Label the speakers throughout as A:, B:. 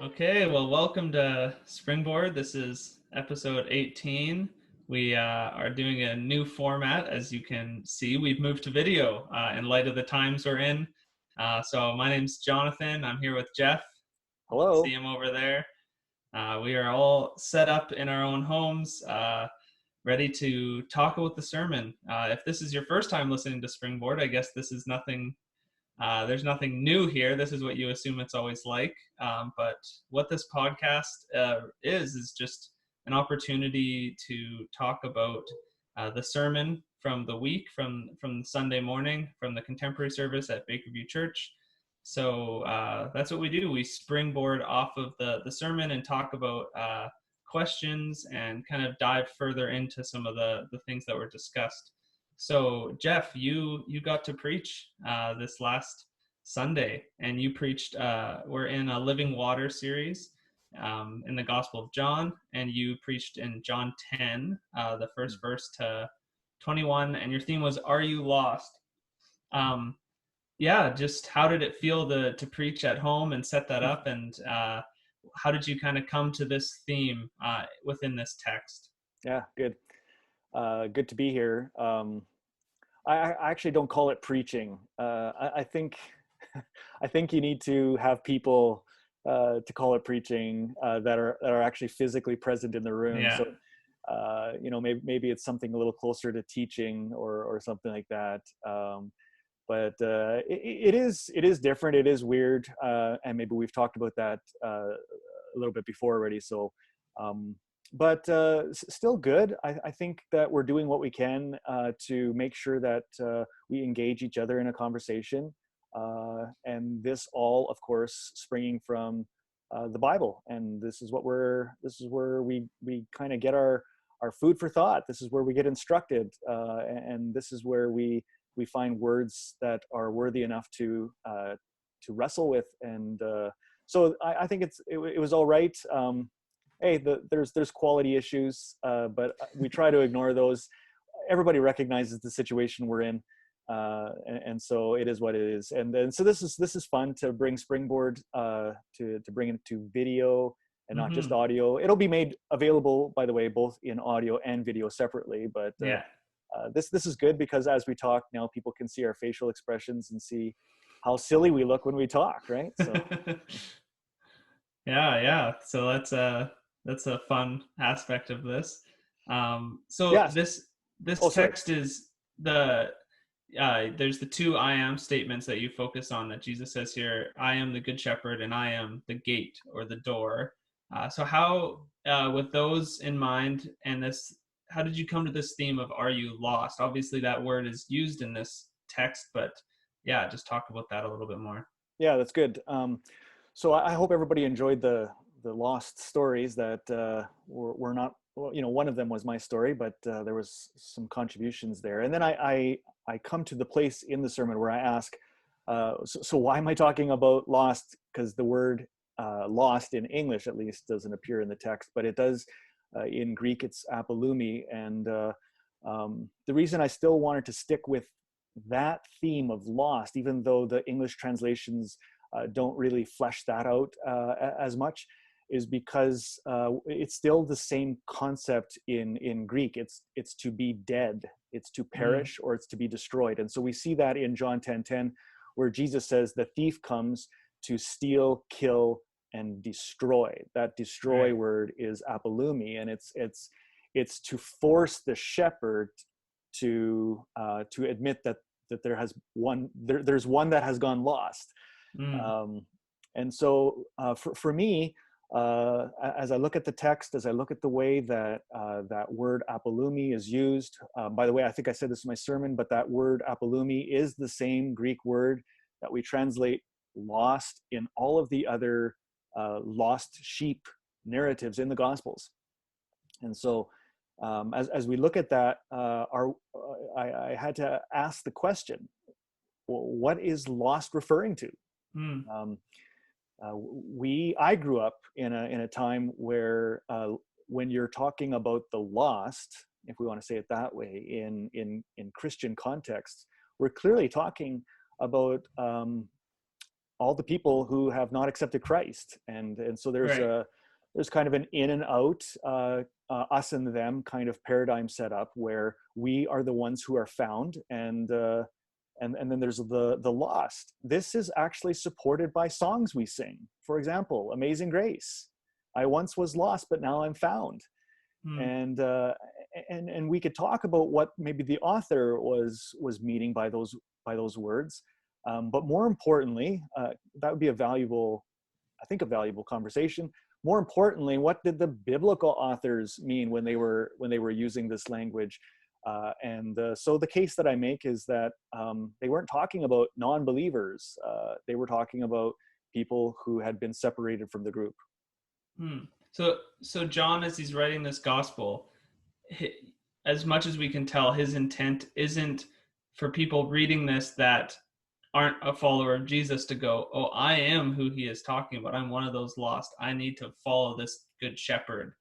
A: Okay, well, welcome to Springboard. This is episode 18. We are doing a new format. As you can see, we've moved to video in light of the times we're in. So my name's Jonathan. I'm here with Jeff. You can see
B: Hello.
A: him over there. We are all set up in our own homes, ready to talk about the sermon. If this is your first time listening to Springboard, I guess this is nothing. There's nothing new here. This is what you assume it's always like. But what this podcast is just an opportunity to talk about the sermon from the week, from Sunday morning, from the contemporary service at Bakerview Church. So that's what we do. We springboard off of the sermon and talk about questions and kind of dive further into some of the things that were discussed. So Jeff, you got to preach this last Sunday, and you preached. We're in a Living Water series in the Gospel of John, and you preached in John 10, the first verse to 21, and your theme was "Are you lost?" Um, yeah, just how did it feel to preach at home and set that up, and how did you kind of come to this theme within this text?
B: Yeah, good. Good to be here. I actually don't call it preaching. I think I think you need to have people to call it preaching that are actually physically present in the room.
A: Yeah.
B: So maybe it's something a little closer to teaching or something like that. But it is different. It is weird, and maybe we've talked about that a little bit before already. So. But still good. I think that we're doing what we can to make sure that we engage each other in a conversation, and this all, of course, springing from the Bible. And this is where we kind of get our food for thought. This is where we get instructed, and this is where we find words that are worthy enough to wrestle with. And so I think it was all right. Hey, there's quality issues, but we try to ignore those. Everybody recognizes the situation we're in, and so it is what it is. And then so this is fun to bring Springboard to bring it to video and not just
A: Mm-hmm.
B: audio. It'll be made available, by the way, both in audio and video separately. But
A: Yeah.
B: this is good because as we talk now, people can see our facial expressions and see how silly we look when we talk, right? So
A: Yeah. So that's a fun aspect of this. So
B: yes.
A: this
B: Oh, sorry.
A: text is there's the two I am statements that you focus on that Jesus says here. I am the good shepherd, and I am the gate or the door. So how, with those in mind, and this, how did you come to this theme of "Are you lost"? Obviously, that word is used in this text, but yeah, just talk about that a little bit more.
B: Yeah, that's good. So I hope everybody enjoyed the lost stories that were not. Well, one of them was my story, but there was some contributions there. And then I come to the place in the sermon where I ask, so why am I talking about lost? Because the word lost in English, at least, doesn't appear in the text, but it does in Greek. It's apolumi, and the reason I still wanted to stick with that theme of lost, even though the English translations don't really flesh that out as much, is because it's still the same concept in Greek. It's to be dead, it's to
A: Mm,
B: perish, or it's to be destroyed. And so we see that in John 10:10, where Jesus says the thief comes to steal, kill, and destroy. That destroy
A: right.
B: word is apolumi, and it's to force the shepherd to admit that there's one that has gone lost.
A: Mm,
B: um, and so for me, as I look at the text, as I look at the way that that word apolumi is used, by the way, I think I said this in my sermon, but that word apolumi is the same Greek word that we translate lost in all of the other lost sheep narratives in the Gospels. And so as we look at that, I had to ask the question, well, what is lost referring to?
A: mm,
B: Um, I grew up in a time where when you're talking about the lost, if we want to say it that way, in Christian contexts, we're clearly talking about all the people who have not accepted Christ. And so
A: Right.
B: there's kind of an in and out, us and them kind of paradigm set up where we are the ones who are found, and then there's the lost. This is actually supported by songs we sing. For example, Amazing Grace. I once was lost, but now I'm found.
A: Hmm.
B: And we could talk about what maybe the author was meaning by those words. But more importantly, that would be a valuable conversation. More importantly, what did the biblical authors mean when they were using this language? So the case that I make is that they weren't talking about non-believers. They were talking about people who had been separated from the group.
A: Hmm. So John, as he's writing this gospel, as much as we can tell, his intent isn't for people reading this that aren't a follower of Jesus to go, oh, I am who he is talking about. I'm one of those lost. I need to follow this good shepherd.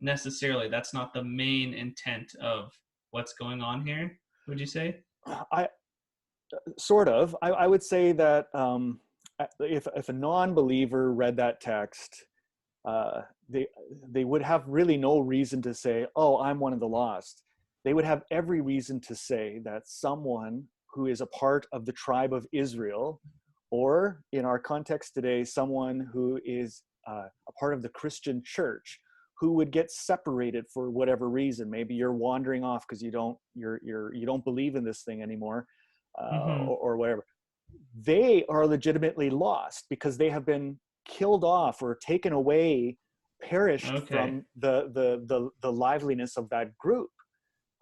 A: Necessarily, that's not the main intent of what's going on here, would you say?
B: I sort of. I would say that if a non-believer read that text, uh, they would have really no reason to say, "Oh, I'm one of the lost." They would have every reason to say that someone who is a part of the tribe of Israel, or in our context today, someone who is a part of the Christian church, who would get separated for whatever reason. Maybe you're wandering off because you don't believe in this thing anymore,
A: Mm-hmm.
B: or whatever. They are legitimately lost because they have been killed off or taken away, perished
A: Okay.
B: from the liveliness of that group.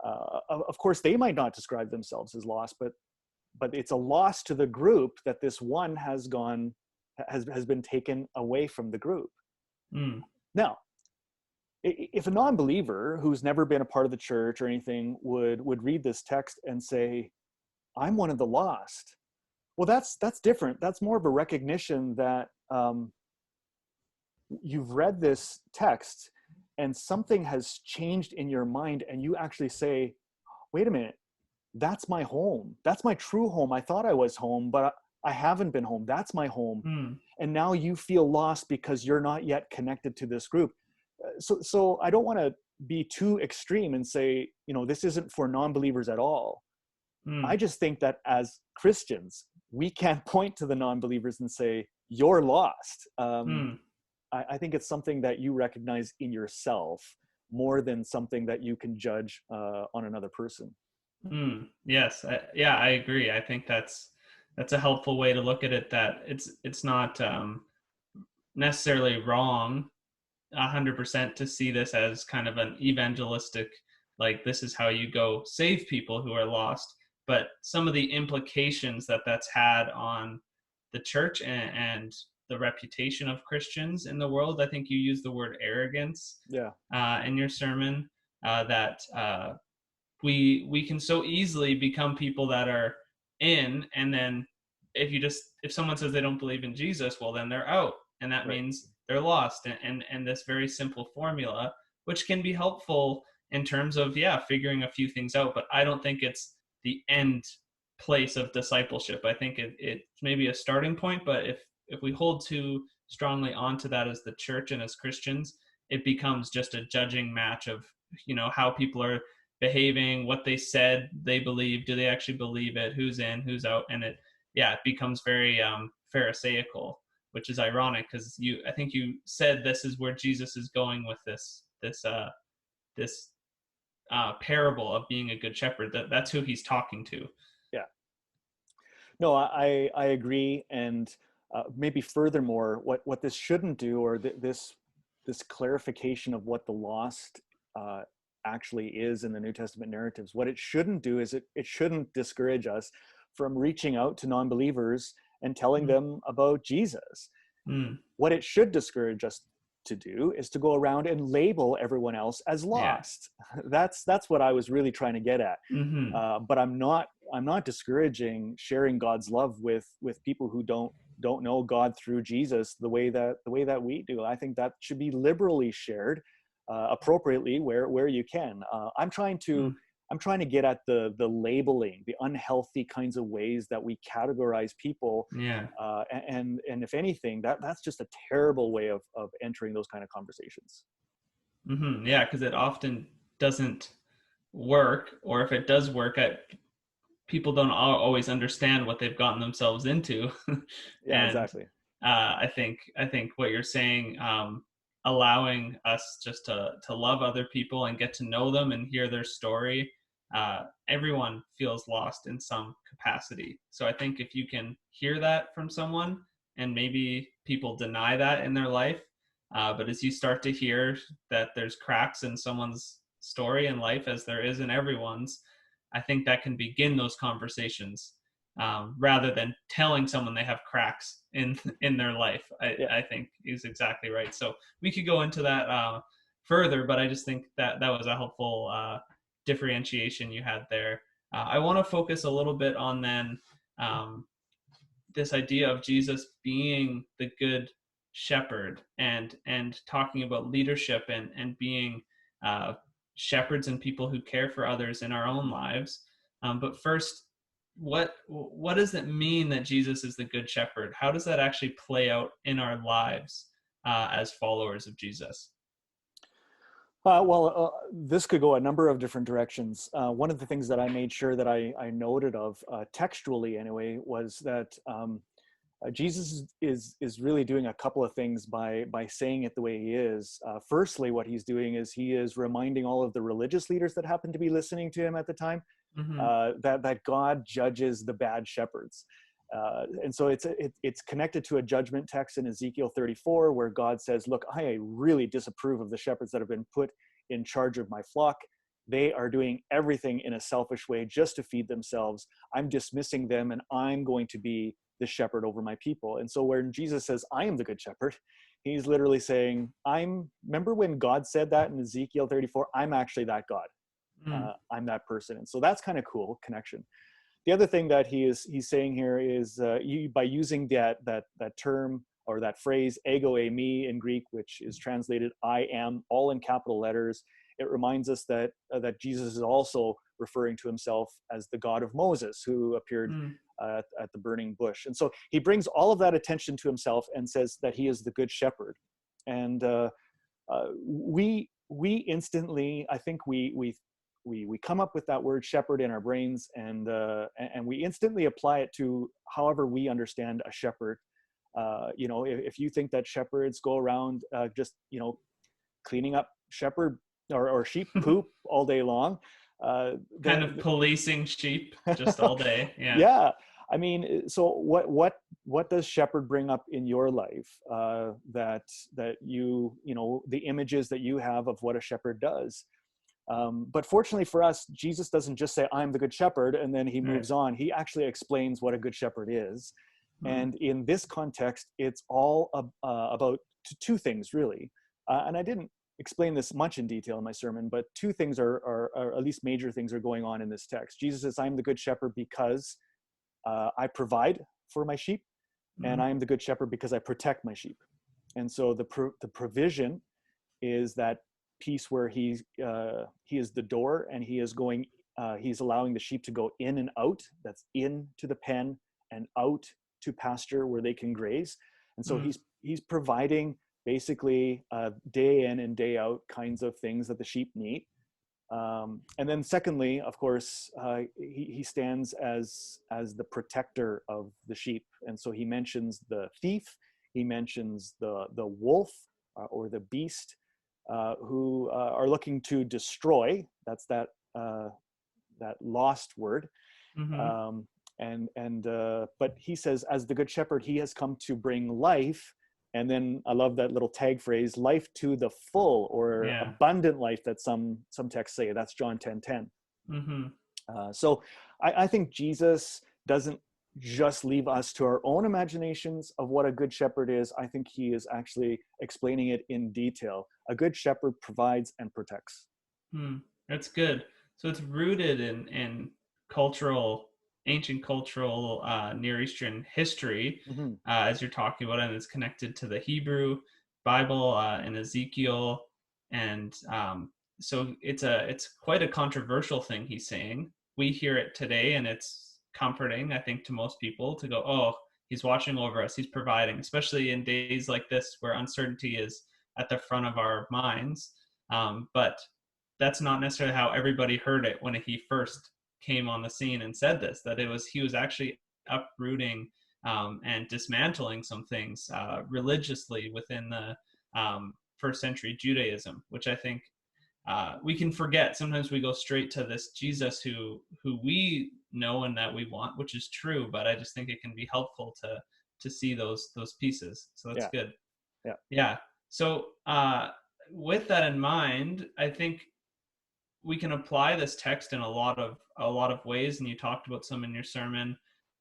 B: Of course, they might not describe themselves as lost, but it's a loss to the group that this one has been taken away from the group.
A: Mm.
B: Now, if a non-believer who's never been a part of the church or anything would read this text and say, "I'm one of the lost," well, that's different. That's more of a recognition that you've read this text and something has changed in your mind, and you actually say, "Wait a minute, that's my home. That's my true home. I thought I was home, but I haven't been home. That's my home."
A: Mm.
B: And now you feel lost because you're not yet connected to this group. So I don't want to be too extreme and say, this isn't for non-believers at all. I
A: Mm.
B: just think that as Christians, we can't point to the non-believers and say, "You're lost."
A: Mm.
B: I think it's something that you recognize in yourself more than something that you can judge on another person.
A: Mm. Yes. Yeah, I agree. I think that's a helpful way to look at it. That it's not necessarily wrong 100% to see this as kind of an evangelistic, like this is how you go save people who are lost, but some of the implications that that's had on the church and the reputation of Christians in the world. I think you used the word arrogance
B: Yeah,
A: in your sermon, that we can so easily become people that are in, and then if someone says they don't believe in Jesus, well then they're out, and that
B: right.
A: means they're lost. And this very simple formula, which can be helpful in terms of, yeah, figuring a few things out, but I don't think it's the end place of discipleship. I think it's maybe a starting point, but if we hold too strongly onto that as the church and as Christians, it becomes just a judging match of how people are behaving, what they said they believe, do they actually believe it, who's in, who's out, and it becomes very pharisaical, which is ironic because I think you said this is where Jesus is going with this parable of being a good shepherd. That's who he's talking to.
B: Yeah. No, I agree. And maybe furthermore, what this shouldn't do, or this clarification of what the lost uh, actually is in the New Testament narratives, what it shouldn't do is it shouldn't discourage us from reaching out to non-believers and telling
A: Mm.
B: them about Jesus.
A: Mm.
B: What it should discourage us to do is to go around and label everyone else as
A: Yeah.
B: lost. That's what I was really trying to get at.
A: Mm-hmm.
B: But I'm not discouraging sharing God's love with people who don't know God through Jesus the way that we do. I think that should be liberally shared, appropriately where you can. I'm trying to
A: Mm.
B: I'm trying to get at the labeling, the unhealthy kinds of ways that we categorize people.
A: Yeah.
B: And if anything, that's just a terrible way of entering those kind of conversations.
A: Yeah, because it often doesn't work, or if it does work, people don't always understand what they've gotten themselves into.
B: Yeah,
A: And
B: exactly.
A: I think what you're saying, allowing us just to love other people and get to know them and hear their story. Everyone feels lost in some capacity. So I think if you can hear that from someone, and maybe people deny that in their life, but as you start to hear that there's cracks in someone's story and life, as there is in everyone's, I think that can begin those conversations, rather than telling someone they have cracks in their life.
B: Yeah.
A: I think is exactly right. So we could go into that further, but I just think that that was a helpful differentiation you had there. I want to focus a little bit on then, um, this idea of Jesus being the good shepherd, and talking about leadership, and being uh, shepherds and people who care for others in our own lives. But first, what does it mean that Jesus is the good shepherd? How does that actually play out in our lives as followers of Jesus?
B: This could go a number of different directions. One of the things that I made sure that I noted of, textually anyway, was that Jesus is really doing a couple of things by saying it the way he is. Firstly, what he's doing is he is reminding all of the religious leaders that happen to be listening to him at the time,
A: Mm-hmm.
B: that God judges the bad shepherds. And so it's connected to a judgment text in Ezekiel 34, where God says, look, I really disapprove of the shepherds that have been put in charge of my flock. They are doing everything in a selfish way just to feed themselves. I'm dismissing them, and I'm going to be the shepherd over my people. And so when Jesus says, I am the good shepherd, he's literally saying, remember when God said that in Ezekiel 34, I'm actually that God.
A: Mm.
B: I'm that person. And so that's kind of cool connection. The other thing that he's saying here is, by using that term, or that phrase, ego eimi in Greek, which is translated I am, all in capital letters, it reminds us that Jesus is also referring to himself as the God of Moses, who appeared
A: Mm.
B: at the burning bush. And so he brings all of that attention to himself and says that he is the good shepherd. And we instantly, I think we come up with that word shepherd in our brains, and we instantly apply it to however we understand a shepherd. If you think that shepherds go around just cleaning up shepherd or sheep poop all day long,
A: Kind of
B: then
A: policing sheep just all day. Yeah.
B: yeah, I mean, so what does shepherd bring up in your life, that the images that you have of what a shepherd does? But fortunately for us, Jesus doesn't just say, I'm the good shepherd, and then he
A: Right.
B: moves on. He actually explains what a good shepherd is.
A: Mm.
B: And in this context, it's all about two things, really. And I didn't explain this much in detail in my sermon, but two things are at least major things are going on in this text. Jesus says, I'm the good shepherd because I provide for my sheep, and
A: Mm.
B: I am the good shepherd because I protect my sheep. And so the provision is that piece where he is the door, and he's allowing the sheep to go in and out. That's into the pen and out to pasture where they can graze. And so
A: Mm.
B: he's providing basically day in and day out kinds of things that the sheep need. And then secondly, of course, he stands as the protector of the sheep. And so he mentions the thief, he mentions the wolf, or the beast, who are looking to destroy. That's that lost word.
A: Mm-hmm.
B: Um, but he says, as the good shepherd, he has come to bring life. And then I love that little tag phrase, life to the full, or
A: Yeah.
B: abundant life, that some texts say. That's John 10:10.
A: Mm-hmm.
B: So I think Jesus doesn't just leave us to our own imaginations of what a good shepherd is. I think he is actually explaining it in detail. A good shepherd provides and protects.
A: Hmm. That's good. So it's rooted in cultural, ancient cultural, Near Eastern history,
B: Mhm.
A: as you're talking about, and it's connected to the Hebrew Bible, and Ezekiel, and so it's quite a controversial thing he's saying. We hear it today, and it's comforting, I think, to most people to go, oh, he's watching over us, he's providing, especially in days like this where uncertainty is at the front of our minds. But that's not necessarily how everybody heard it when he first came on the scene and said this, that he was actually uprooting and dismantling some things religiously within the first century Judaism, which I think we can forget. Sometimes we go straight to this Jesus who we know and that we want, which is true. But I just think it can be helpful to see those pieces. So that's
B: Yeah.
A: good.
B: Yeah.
A: Yeah. So with that in mind, I think we can apply this text in a lot of ways, and you talked about some in your sermon.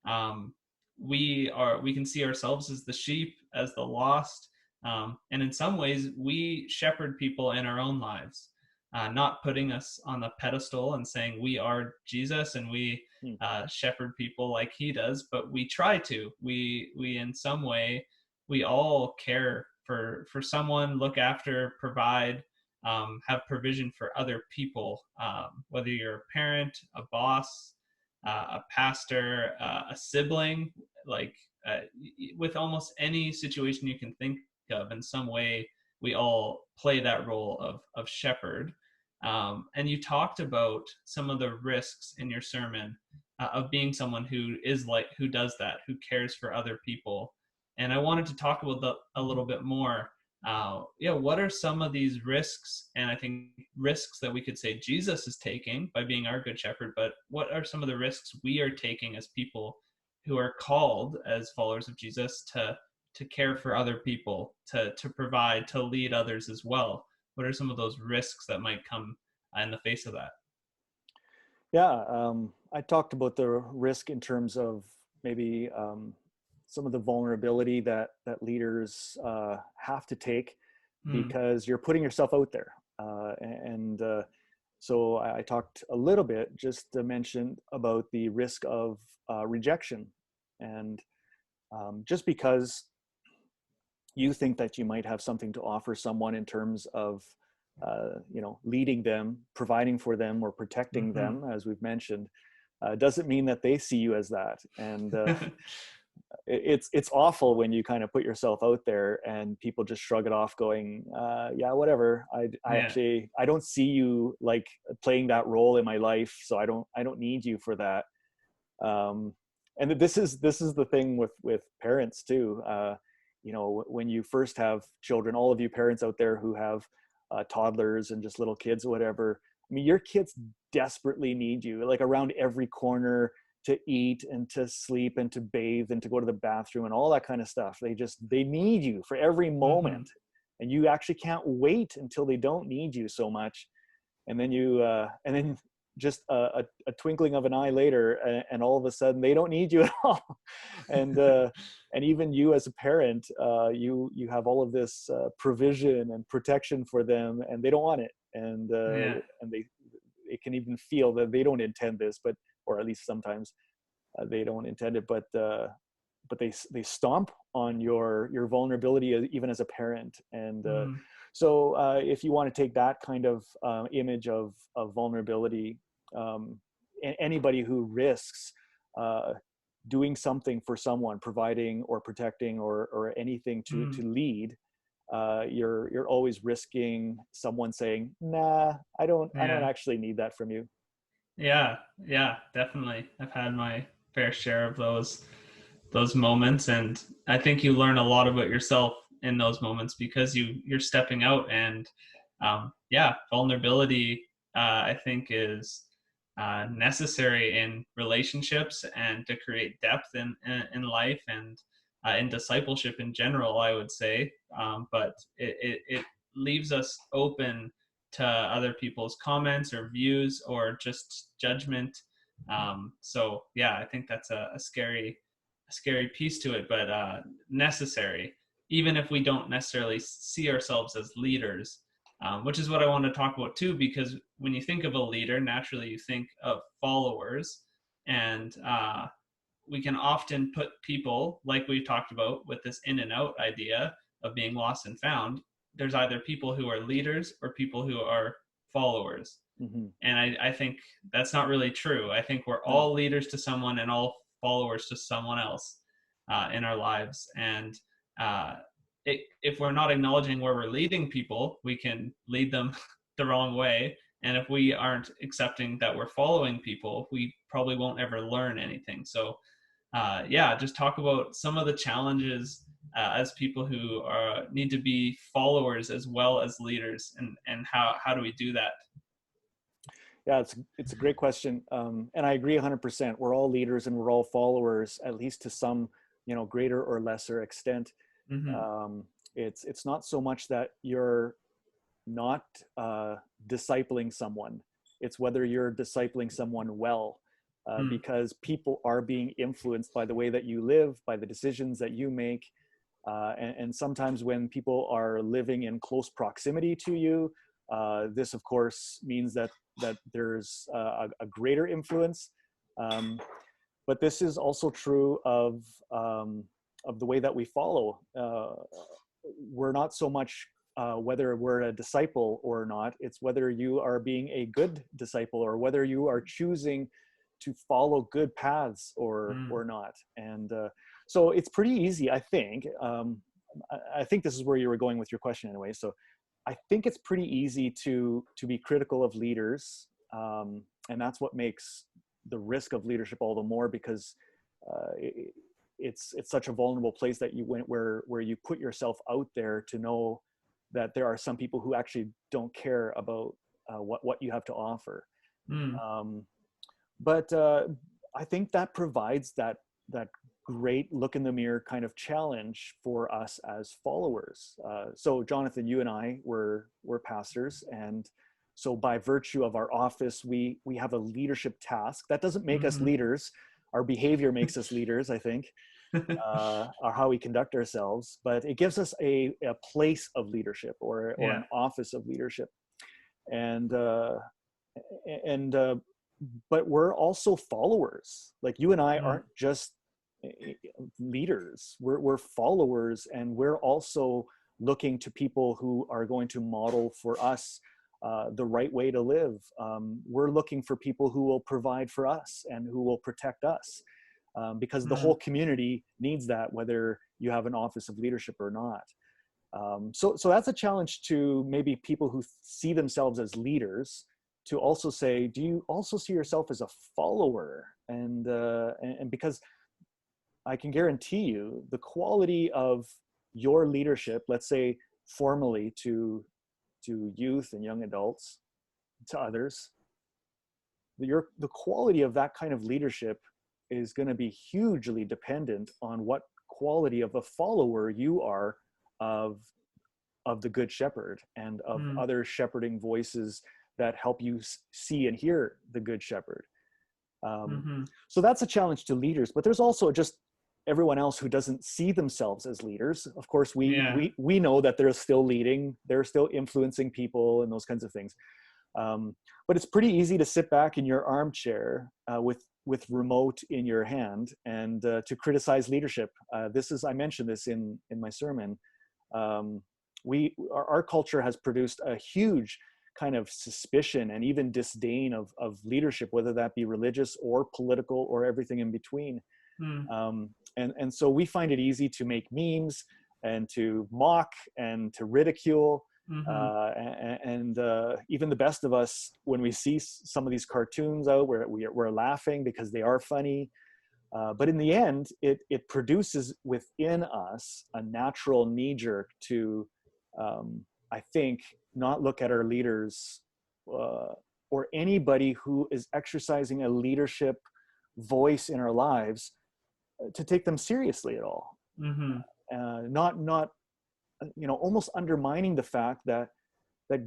A: Um, we can see ourselves as the sheep, as the lost, and in some ways we shepherd people in our own lives, not putting us on the pedestal and saying we are Jesus and we
B: Hmm.
A: shepherd people like he does, but we try to. We in some way we all care for someone, look after, provide, have provision for other people, whether you're a parent, a boss, a pastor, a sibling, like with almost any situation you can think of, in some way, we all play that role of shepherd. And you talked about some of the risks in your sermon of being someone who does that, who cares for other people. And I wanted to talk about that a little bit more. What are some of these risks? And I think risks that we could say Jesus is taking by being our good shepherd, but what are some of the risks we are taking as people who are called as followers of Jesus to care for other people, to provide, to lead others as well? What are some of those risks that might come in the face of that?
B: Yeah, I talked about the risk in terms of maybe some of the vulnerability that leaders have to take
A: Mm,
B: because you're putting yourself out there. And so I talked a little bit just to mention about the risk of rejection. And just because you think that you might have something to offer someone in terms of leading them, providing for them, or protecting
A: mm-hmm.
B: them, as we've mentioned, doesn't mean that they see you as that. And it's awful when you kind of put yourself out there and people just shrug it off, going, "Yeah, whatever. I
A: Yeah.
B: actually I don't see you like playing that role in my life, so I don't need you for that." And this is the thing with parents too. When you first have children, all of you parents out there who have toddlers and just little kids or whatever, I mean, your kids desperately need you, like around every corner, to eat and to sleep and to bathe and to go to the bathroom and all that kind of stuff. They need you for every
A: Mm-hmm.
B: moment, and you actually can't wait until they don't need you so much. And then and then just a twinkling of an eye later, and all of a sudden they don't need you at all. and and even you as a parent, you have all of this provision and protection for them, and they don't want it.
A: Yeah.
B: And it can even feel that they don't intend this, but or at least sometimes they don't intend it, but they stomp on your vulnerability even as a parent. And
A: Mm,
B: so if you want to take that kind of image of vulnerability, anybody who risks uh, doing something for someone, providing or protecting or anything to
A: mm.
B: lead, you're always risking someone saying, "Nah, I don't
A: Yeah.
B: actually need that from you."
A: Yeah. Yeah. Definitely. I've had my fair share of those moments, and I think you learn a lot about yourself in those moments because you're stepping out. And yeah, vulnerability I think is necessary in relationships and to create depth in life and in discipleship in general, I would say. But it leaves us open to other people's comments or views or just judgment. So yeah, I think that's a scary piece to it, but necessary, even if we don't necessarily see ourselves as leaders, which is what I want to talk about too, because when you think of a leader, naturally you think of followers, and we can often put people, like we've talked about with this in and out idea of being lost and found. There's either people who are leaders or people who are followers.
B: Hmm.
A: And I think that's not really true. I think we're
B: No.
A: all leaders to someone and all followers to someone else in our lives. And uh, if we're not acknowledging where we're leading people, we can lead them the wrong way. And if we aren't accepting that we're following people, we probably won't ever learn anything. So, yeah, just talk about some of the challenges as people who need to be followers as well as leaders, and how do we do that?
B: Yeah, it's a great question, and I agree 100%. We're all leaders and we're all followers, at least to some, greater or lesser extent.
A: Mm-hmm.
B: Um, it's not so much that you're not discipling someone; it's whether you're discipling someone well,
A: Mm.
B: because people are being influenced by the way that you live, by the decisions that you make, and sometimes when people are living in close proximity to you, this of course means that there's a greater influence. Um, but this is also true of the way that we follow. We're not so much whether we're a disciple or not, it's whether you are being a good disciple or whether you are choosing to follow good paths
A: Mm.
B: or not. And so it's pretty easy, I think. I think this is where you were going with your question anyway. So I think it's pretty easy to be critical of leaders, and that's what makes the risk of leadership all the more, because it's such a vulnerable place that you went where you put yourself out there to know that there are some people who actually don't care about what you have to offer.
A: Mm.
B: Um, but I think that provides that great look in the mirror kind of challenge for us as followers. So Jonathan, you and I were pastors, and so by virtue of our office, we have a leadership task. That doesn't make us
A: Mm-hmm.
B: leaders. Our behavior makes us leaders, I think, or how we conduct ourselves. But it gives us a place of leadership or
A: Yeah.
B: an office of leadership, and uh, and but we're also followers. Like you and I
A: Mm.
B: aren't just leaders. We're followers, and we're also looking to people who are going to model for us the right way to live. We're looking for people who will provide for us and who will protect us, because the
A: Mm.
B: whole community needs that, whether you have an office of leadership or not. So that's a challenge to maybe people who see themselves as leaders, to also say, do you also see yourself as a follower? And because I can guarantee you the quality of your leadership, let's say formally to youth and young adults, to others, the quality of that kind of leadership is going to be hugely dependent on what quality of a follower you are of the good shepherd and of
A: Mm.
B: other shepherding voices that help you see and hear the good shepherd. Um,
A: Mm-hmm.
B: so that's a challenge to leaders, but there's also just everyone else who doesn't see themselves as leaders. Of course,
A: Yeah.
B: we know that they're still leading, they're still influencing people and those kinds of things. But it's pretty easy to sit back in your armchair with remote in your hand and to criticize leadership. I mentioned this in my sermon. Um, our culture has produced a huge kind of suspicion and even disdain of leadership, whether that be religious or political or everything in between.
A: Mm.
B: And so we find it easy to make memes and to mock and to ridicule.
A: Mm-hmm.
B: And even the best of us, when we see some of these cartoons out, we're laughing because they are funny. But in the end, it produces within us a natural knee jerk to, I think, not look at our leaders or anybody who is exercising a leadership voice in our lives, to take them seriously at all.
A: Mm-hmm.
B: Not almost undermining the fact that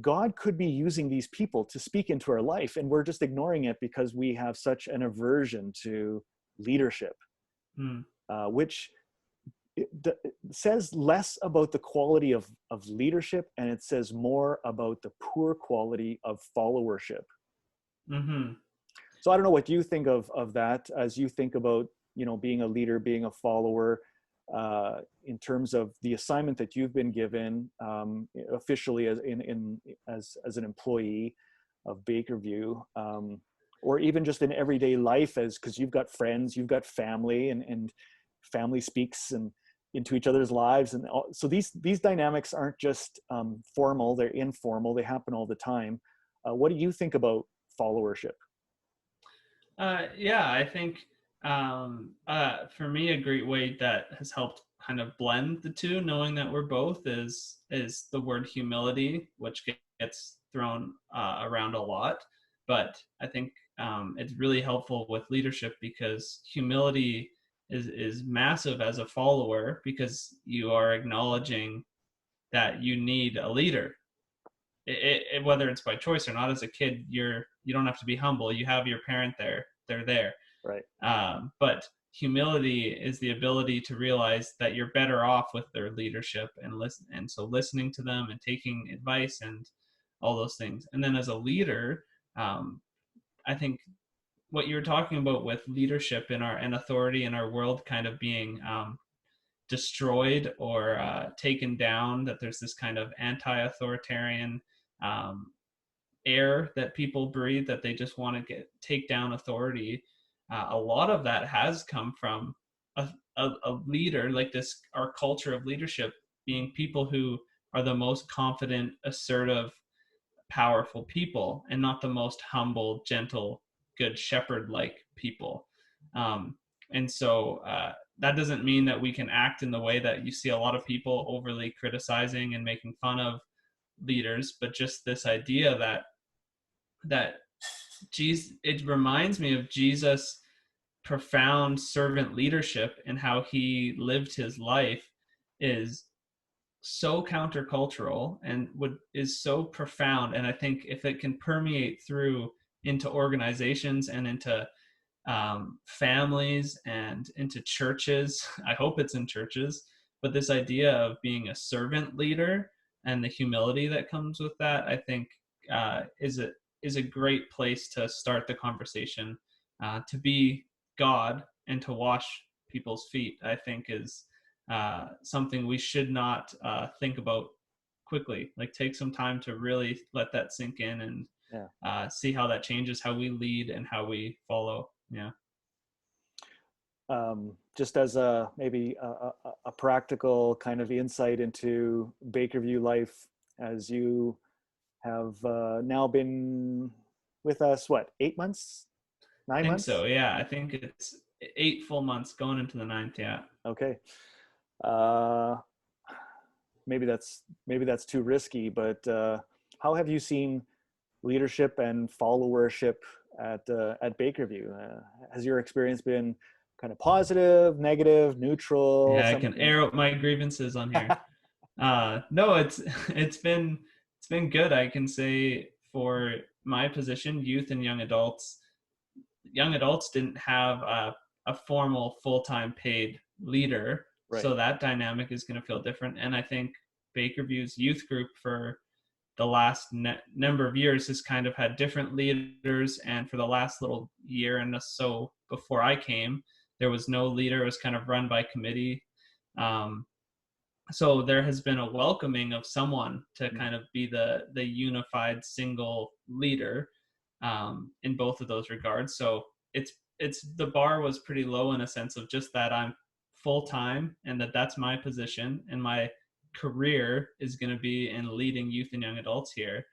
B: God could be using these people to speak into our life, and we're just ignoring it because we have such an aversion to leadership,
A: Mm.
B: which it says less about the quality of leadership, and it says more about the poor quality of followership.
A: Mm-hmm.
B: So I don't know what you think of that as you think about being a leader, being a follower, in terms of the assignment that you've been given officially as an employee. of Bakerview, or even just in everyday life, as because you've got friends, you've got family, and family speaks and into each other's lives, and so these dynamics aren't just formal; they're informal. They happen all the time. What do you think about followership?
A: Yeah, I think for me, a great way that has helped kind of blend the two, knowing that we're both, is the word humility, which gets thrown around a lot. But I think it's really helpful with leadership because humility is massive as a follower because you are acknowledging that you need a leader. Whether it's by choice or not, as a kid, you don't have to be humble. You have your parent there; they're there.
B: Right.
A: But humility is the ability to realize that you're better off with their leadership and listen, and so listening to them and taking advice and all those things. And then as a leader, um, I think what you're talking about with leadership in our and authority in our world kind of being destroyed or taken down, that there's this kind of anti-authoritarian um, air that people breathe, that they just want to take down authority. A lot of that has come from a leader like this, our culture of leadership being people who are the most confident, assertive, powerful people, and not the most humble, gentle, good shepherd like people. Um, and so that doesn't mean that we can act in the way that you see a lot of people overly criticizing and making fun of leaders, but just this idea that Jesus, it reminds me of Jesus' profound servant leadership and how he lived his life is so countercultural and is so profound. And I think if it can permeate through into organizations and into families and into churches, I hope it's in churches, but this idea of being a servant leader and the humility that comes with that, I think is a great place to start the conversation. To be God and to wash people's feet, I think, is something we should not think about quickly. Like, take some time to really let that sink in and
B: Yeah.
A: see how that changes how we lead and how we follow. Yeah.
B: Just as a maybe a practical kind of insight into Bakerview life, as you have now been with us, what, 8 months,
A: I
B: nine
A: think so.
B: months?
A: Yeah. I think it's 8 full months going into the ninth. Yeah.
B: Okay. Uh, maybe that's too risky, but how have you seen leadership and followership at Bakerview? Has your experience been kind of positive, negative, neutral?
A: Yeah. I
B: Some,
A: can air out my grievances on here. No, it's been good. I can say for my position, youth and young adults didn't have a formal full-time paid leader,
B: right.
A: so that dynamic is going to feel different. And I think Bakerview's youth group for the last number of years has kind of had different leaders, and for the last little year and so before I came, there was no leader. It was kind of run by committee. um, so there has been a welcoming of someone to
B: Mm.
A: kind of be the unified single leader in both of those regards. So it's the bar was pretty low in a sense of just that I'm full time and that's my position and my career is going to be in leading youth and young adults here,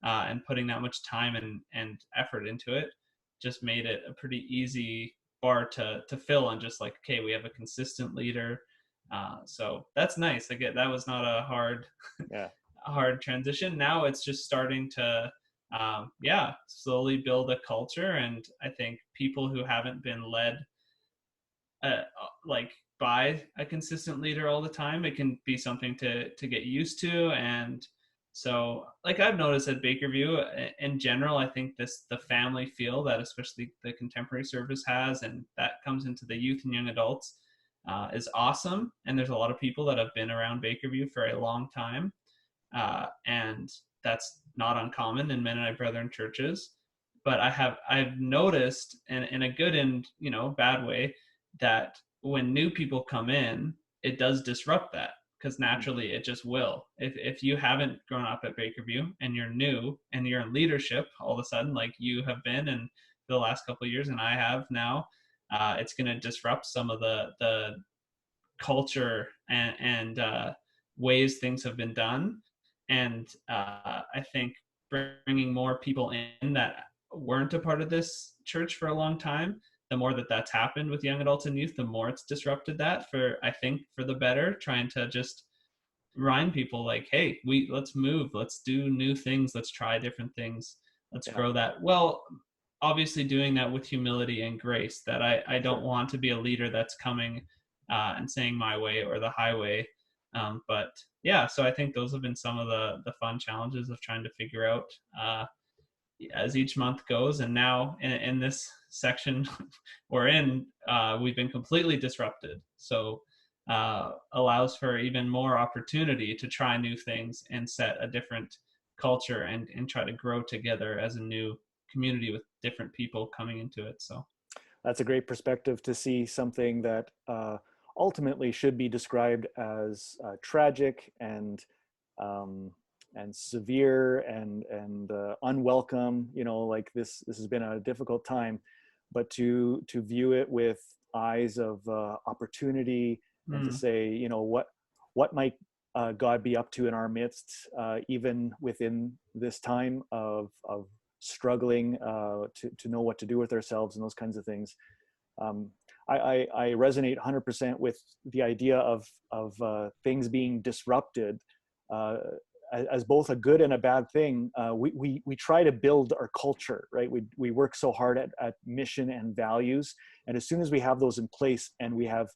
A: and putting that much time and effort into it just made it a pretty easy bar to fill, and just like, okay, we have a consistent leader. So that's nice. Again, that was not a
B: Yeah.
A: hard transition. Now it's just starting to yeah, slowly build a culture. And I think people who haven't been led like by a consistent leader all the time, it can be something to get used to. And so, like, I've noticed at Bakerview in general, I think the family feel that especially the contemporary service has, and that comes into the youth and young adults, is awesome. And there's a lot of people that have been around Bakerview for a long time, and that's not uncommon in Mennonite Brethren churches. But I've noticed, in a good and bad way, that when new people come in, it does disrupt that. because naturally it just will. If you haven't grown up at Bakerview and you're new and you're in leadership all of a sudden, like you have been and for the last couple of years and I have now, it's going to disrupt some of the culture and ways things have been done. And I think bringing more people in that weren't a part of this church for a long time, the more that that's happened with young adults and youth, the more it's disrupted that for, I think, for the better, trying to just remind people like, hey, let's move, let's do new things, let's try different things, let's
B: Yeah,
A: grow that. Well, obviously doing that with humility and grace, that I don't
B: sure.
A: want to be a leader that's coming and saying my way or the highway. But yeah, so I think those have been some of the fun challenges of trying to figure out as each month goes. And now in this section we're in, we've been completely disrupted. So allows for even more opportunity to try new things and set a different culture and try to grow together as a new community with different people coming into it. So
B: That's a great perspective to see something that ultimately should be described as tragic um, and severe and unwelcome. You know, like this has been a difficult time, but to view it with eyes of opportunity and to
A: mm,
B: say, you know, what might God be up to in our midst, even within this time of struggling to know what to do with ourselves and those kinds of things. Um, I resonate 100% with the idea of things being disrupted uh, as both a good and a bad thing. We try to build our culture, right? We work so hard at mission and values, and as soon as we have those in place and we have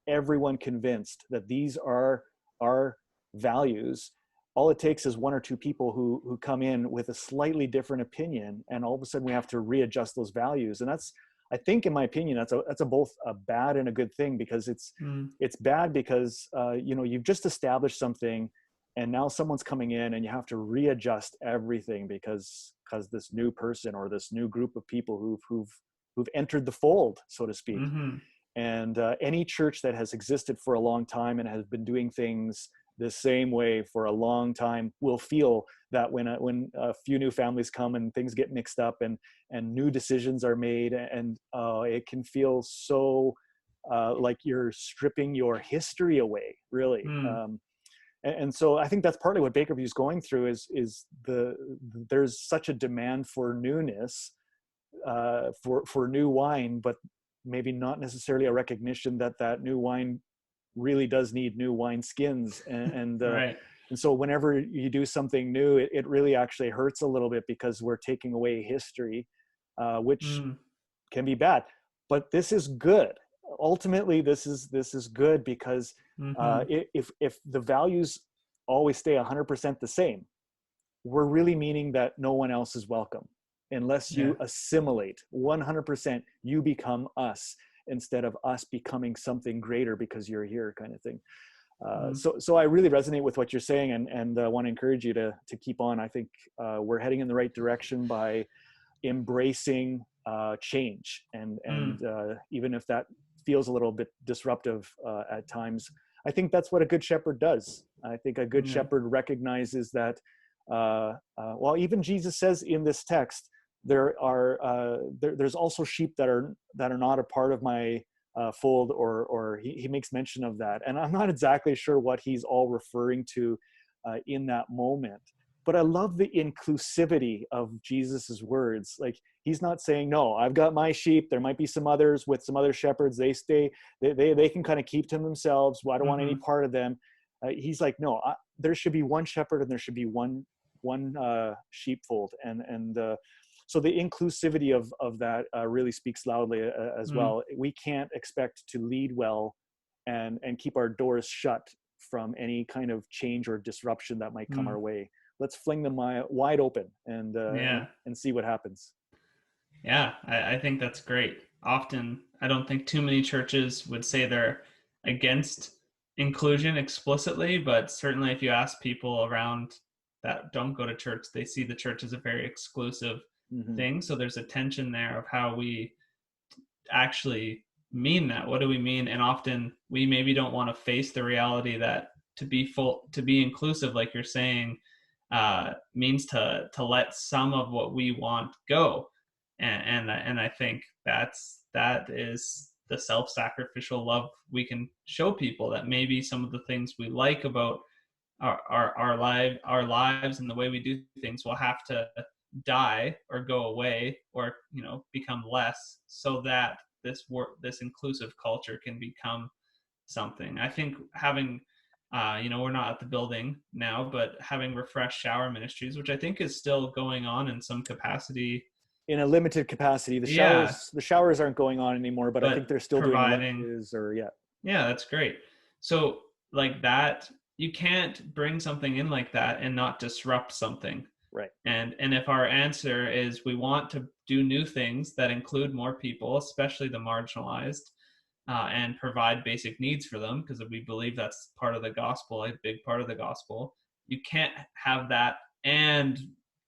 B: everyone convinced that these are our values, all it takes is one or two people who come in with a slightly different opinion, and all of a sudden we have to readjust those values. And that's, I think, in my opinion, that's a both a bad and a good thing, because
A: mm,
B: it's bad because you know, you've just established something, and now someone's coming in and you have to readjust everything because this new person or this new group of people who've entered the fold, so to speak.
A: mm-hmm,
B: And any church that has existed for a long time and has been doing things the same way for a long time will feel that when a few new families come and things get mixed up and new decisions are made, and it can feel so like you're stripping your history away, really.
A: mm,
B: And so I think that's partly what Bakerview is going through, is there's such a demand for newness, for new wine, but maybe not necessarily a recognition that that new wine really does need new wine skins.
A: right,
B: And so whenever you do something new, it really actually hurts a little bit because we're taking away history, which
A: mm,
B: can be bad. But this is good. Ultimately, this is good because
A: mm-hmm,
B: if the values always stay 100% the same, we're really meaning that no one else is welcome unless
A: yeah,
B: you assimilate 100%. You become us instead of us becoming something greater because you're here, kind of thing.
A: mm,
B: So I really resonate with what you're saying, and want to encourage you to keep on. I think we're heading in the right direction by embracing change, and
A: mm,
B: even if that feels a little bit disruptive at times, I think that's what a good shepherd does. I think a good
A: yeah,
B: shepherd recognizes that. Well, even Jesus says in this text, there's also sheep that are not a part of my fold, or he makes mention of that, and I'm not exactly sure what he's all referring to in that moment. But I love the inclusivity of Jesus's words. Like, he's not saying, no, I've got my sheep, there might be some others with some other shepherds, they can kind of keep to themselves, well, I don't want any
A: mm-hmm,
B: part of them. He's like, no, there should be one shepherd and there should be one sheepfold, and so the inclusivity of that really speaks loudly as
A: mm,
B: well. We can't expect to lead well and keep our doors shut from any kind of change or disruption that might come
A: mm,
B: our way. Let's fling them wide open
A: yeah.
B: and see what happens.
A: Yeah, I think that's great. Often, I don't think too many churches would say they're against inclusion explicitly, but certainly if you ask people around that don't go to church, they see the church as a very exclusive
B: Mm-hmm.
A: thing. So there's a tension there of how we actually mean that. What do we mean? And often we maybe don't want to face the reality that to be inclusive, like you're saying, means to let some of what we want go, and I think that is the self-sacrificial love we can show people, that maybe some of the things we like about our lives and the way we do things will have to die or go away, or become less, so that this inclusive culture can become something. I think having we're not at the building now, but having refreshed shower ministries, which I think is still going on in some capacity.
B: In a limited capacity.
A: Yeah,
B: The showers aren't going on anymore, but I think
A: but
B: they're still doing
A: providing.
B: lunches or yeah.
A: Yeah, that's great. So like that, you can't bring something in like that and not disrupt something.
B: Right.
A: And if our answer is we want to do new things that include more people, especially the marginalized, and provide basic needs for them, because we believe that's part of the gospel, a big part of the gospel. You can't have that and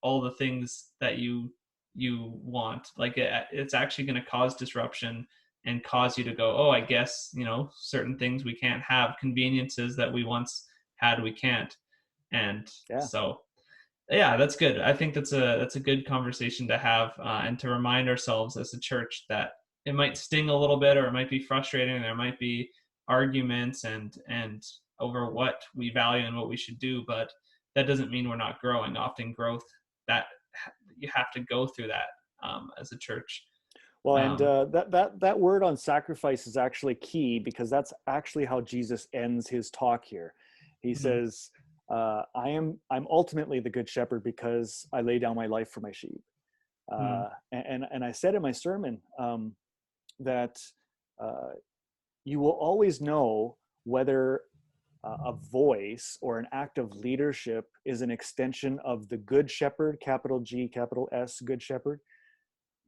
A: all the things that you want. Like it's actually going to cause disruption and cause you to go, oh, I guess certain things we can't have, conveniences that we once had we can't. And
B: Yeah.
A: so yeah, that's good. I think that's a good conversation to have, and to remind ourselves as a church that it might sting a little bit, or it might be frustrating. There might be arguments and over what we value and what we should do, but that doesn't mean we're not growing. Often growth, that you have to go through that, as a church.
B: Well, and
A: Um,
B: that word on sacrifice is actually key, because that's actually how Jesus ends his talk here. He
A: mhm,
B: says, I'm ultimately the good shepherd because I lay down my life for my sheep.
A: mhm,
B: And I said in my sermon that uh, you will always know whether a voice or an act of leadership is an extension of the good shepherd, capital G, capital S, good shepherd.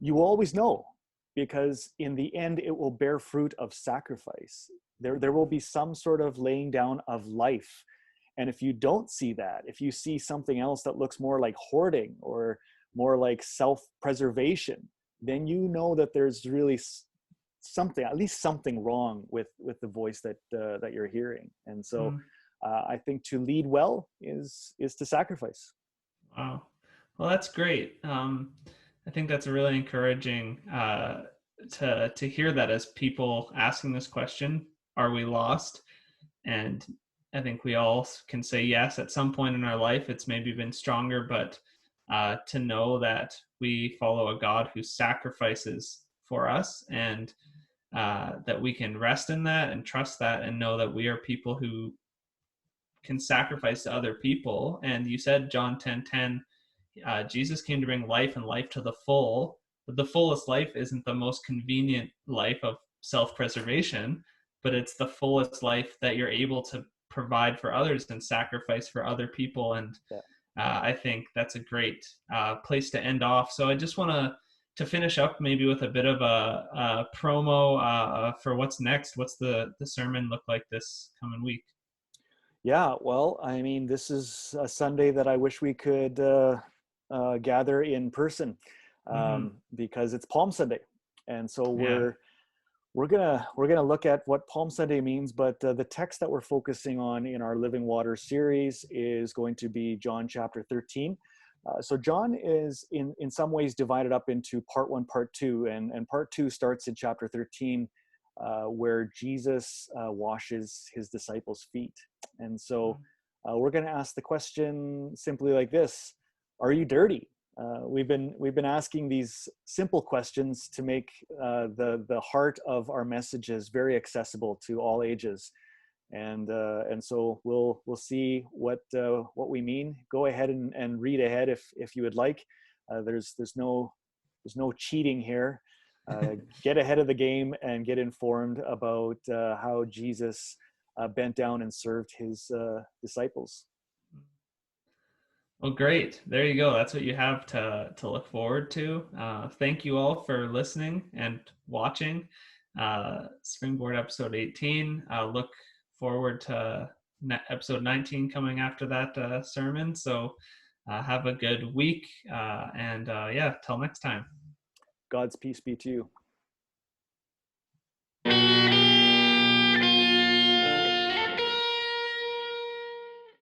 B: You will always know, because in the end, it will bear fruit of sacrifice. There will be some sort of laying down of life. And if you don't see that, if you see something else that looks more like hoarding or more like self-preservation, then you know that there's really something, at least something wrong with the voice that you're hearing. And so
A: mhm.
B: I think to lead well is to sacrifice.
A: Wow. Well, that's great. I think that's really encouraging, to hear that, as people asking this question, are we lost? And I think we all can say yes at some point in our life. It's maybe been stronger, but to know that we follow a God who sacrifices for us, and that we can rest in that and trust that, and know that we are people who can sacrifice to other people. And you said John 10:10, Jesus came to bring life, and life to the full. But the fullest life isn't the most convenient life of self-preservation, but it's the fullest life that you're able to provide for others and sacrifice for other people. And
B: Yeah.
A: I think that's a great place to end off. So I just want to finish up maybe with a bit of a promo for what's next. What's the sermon look like this coming week?
B: Yeah, well, I mean, this is a Sunday that I wish we could gather in person,
A: Mm-hmm.
B: because it's Palm Sunday, and so
A: Yeah.
B: we're gonna look at what Palm Sunday means. But the text that we're focusing on in our Living Water series is going to be John chapter 13. So John is in some ways divided up into part one, part two, and part two starts in chapter 13, where Jesus washes his disciples' feet. And so we're going to ask the question simply like this: are you dirty? We've been asking these simple questions to make the heart of our messages very accessible to all ages, and so we'll see what we mean. Go ahead and read ahead if you would like. There's no cheating here. Get ahead of the game and get informed about how Jesus bent down and served his disciples.
A: Well, great. There you go. That's what you have to look forward to. Thank you all for listening and watching Springboard episode 18. Look forward to episode 19 coming after that sermon. So have a good week. And yeah, till next time.
B: God's peace be to you.